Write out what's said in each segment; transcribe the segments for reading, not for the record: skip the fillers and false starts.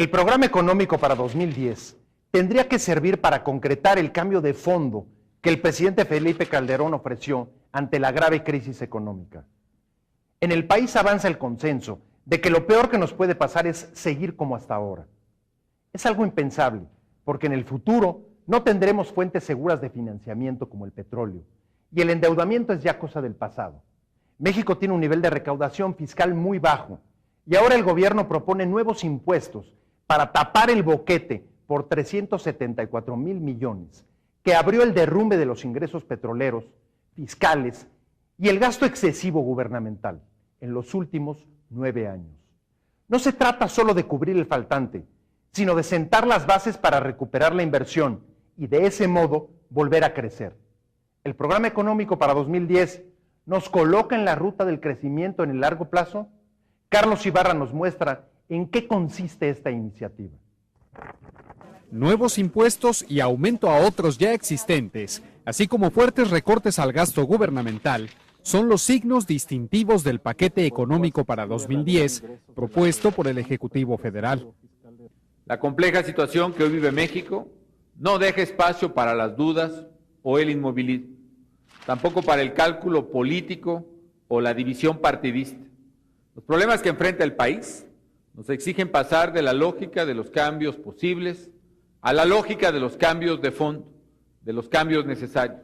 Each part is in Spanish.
El programa económico para 2010 tendría que servir para concretar el cambio de fondo que el presidente Felipe Calderón ofreció ante la grave crisis económica. En el país avanza el consenso de que lo peor que nos puede pasar es seguir como hasta ahora. Es algo impensable, porque en el futuro no tendremos fuentes seguras de financiamiento como el petróleo, y el endeudamiento es ya cosa del pasado. México tiene un nivel de recaudación fiscal muy bajo, y ahora el gobierno propone nuevos impuestos para tapar el boquete por 374,000 millones, que abrió el derrumbe de los ingresos petroleros, fiscales y el gasto excesivo gubernamental en los últimos 9 años. No se trata solo de cubrir el faltante, sino de sentar las bases para recuperar la inversión y de ese modo volver a crecer. El programa económico para 2010 nos coloca en la ruta del crecimiento en el largo plazo. Carlos Ibarra nos muestra en qué consiste esta iniciativa. Nuevos impuestos y aumento a otros ya existentes, así como fuertes recortes al gasto gubernamental, son los signos distintivos del paquete económico para 2010 propuesto por el Ejecutivo Federal. La compleja situación que hoy vive México no deja espacio para las dudas o el inmovilismo, tampoco para el cálculo político o la división partidista. Los problemas que enfrenta el país nos exigen pasar de la lógica de los cambios posibles a la lógica de los cambios de fondo, de los cambios necesarios.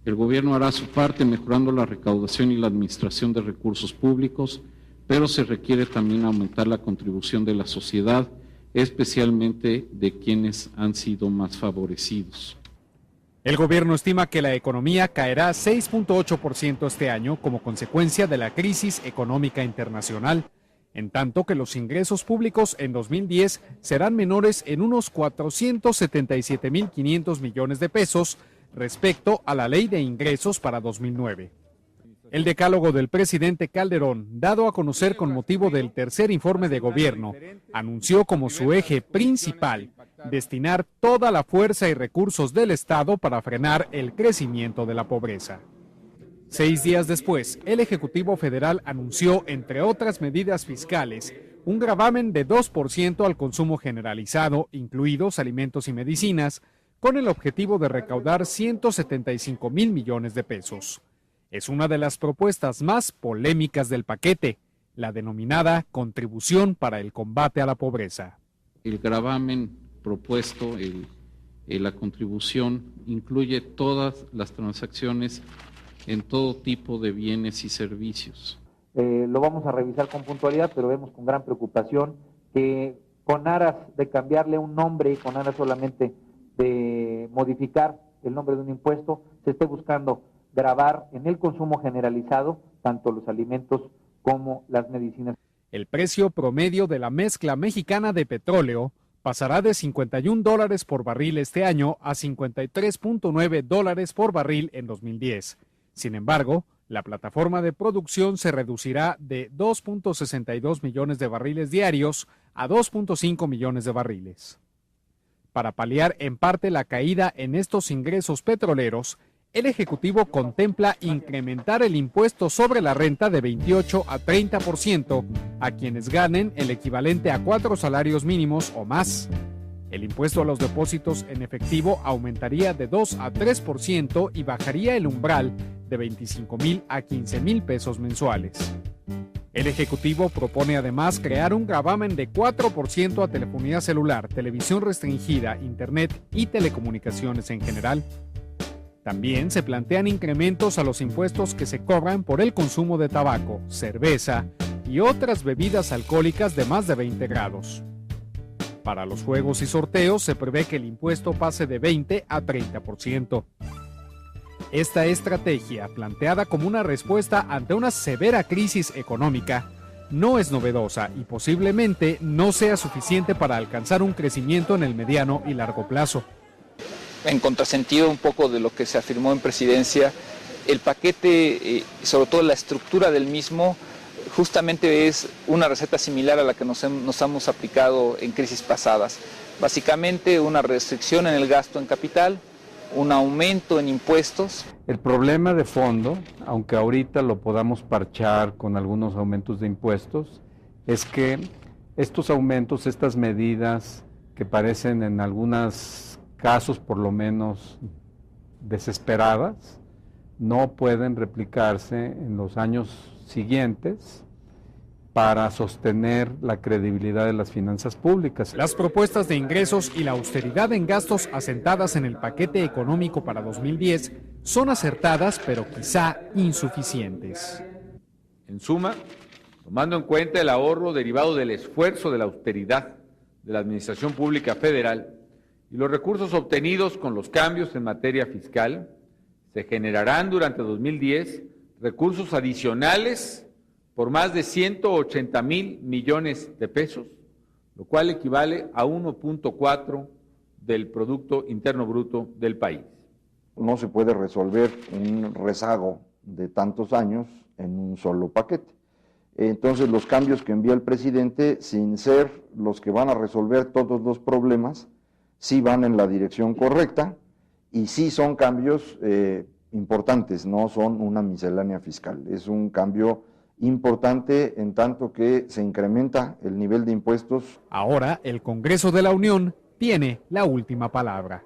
El gobierno hará su parte mejorando la recaudación y la administración de recursos públicos, pero se requiere también aumentar la contribución de la sociedad, especialmente de quienes han sido más favorecidos. El gobierno estima que la economía caerá 6.8% este año como consecuencia de la crisis económica internacional, en tanto que los ingresos públicos en 2010 serán menores en unos 477,500 millones de pesos respecto a la Ley de Ingresos para 2009. El decálogo del presidente Calderón, dado a conocer con motivo del tercer informe de gobierno, anunció como su eje principal destinar toda la fuerza y recursos del Estado para frenar el crecimiento de la pobreza. 6 días después, el Ejecutivo Federal anunció, entre otras medidas fiscales, un gravamen de 2% al consumo generalizado, incluidos alimentos y medicinas, con el objetivo de recaudar 175,000 millones de pesos. Es una de las propuestas más polémicas del paquete, la denominada Contribución para el Combate a la Pobreza. El gravamen propuesto, la contribución, incluye todas las transacciones en todo tipo de bienes y servicios. Lo vamos a revisar con puntualidad, pero vemos con gran preocupación que con aras de cambiarle un nombre, con aras solamente de modificar el nombre de un impuesto, se esté buscando gravar en el consumo generalizado tanto los alimentos como las medicinas. El precio promedio de la mezcla mexicana de petróleo pasará de $51 por barril este año a $53.9 por barril en 2010. Sin embargo, la plataforma de producción se reducirá de 2.62 millones de barriles diarios a 2.5 millones de barriles. Para paliar en parte la caída en estos ingresos petroleros, el Ejecutivo contempla incrementar el impuesto sobre la renta de 28 a 30% a quienes ganen el equivalente a 4 salarios mínimos o más. El impuesto a los depósitos en efectivo aumentaría de 2 a 3% y bajaría el umbral de 25,000 a 15,000 pesos mensuales. El Ejecutivo propone además crear un gravamen de 4% a telefonía celular, televisión restringida, internet y telecomunicaciones en general. También se plantean incrementos a los impuestos que se cobran por el consumo de tabaco, cerveza y otras bebidas alcohólicas de más de 20 grados. Para los juegos y sorteos se prevé que el impuesto pase de 20 a 30%. Esta estrategia, planteada como una respuesta ante una severa crisis económica, no es novedosa y posiblemente no sea suficiente para alcanzar un crecimiento en el mediano y largo plazo. En contrasentido un poco de lo que se afirmó en presidencia, el paquete, sobre todo la estructura del mismo, justamente es una receta similar a la que nos hemos aplicado en crisis pasadas. Básicamente una restricción en el gasto en capital, un aumento en impuestos. El problema de fondo, aunque ahorita lo podamos parchar con algunos aumentos de impuestos, es que estos aumentos, estas medidas que parecen en algunos casos por lo menos desesperadas, no pueden replicarse en los años siguientes para sostener la credibilidad de las finanzas públicas. Las propuestas de ingresos y la austeridad en gastos asentadas en el paquete económico para 2010 son acertadas, pero quizá insuficientes. En suma, tomando en cuenta el ahorro derivado del esfuerzo de la austeridad de la Administración Pública Federal y los recursos obtenidos con los cambios en materia fiscal, se generarán durante 2010 recursos adicionales por más de 180,000 millones de pesos, lo cual equivale a 1.4 del Producto Interno Bruto del país. No se puede resolver un rezago de tantos años en un solo paquete. Entonces los cambios que envía el presidente, sin ser los que van a resolver todos los problemas, sí van en la dirección correcta y sí son cambios importantes, no son una miscelánea fiscal, es un cambio importante en tanto que se incrementa el nivel de impuestos. Ahora el Congreso de la Unión tiene la última palabra.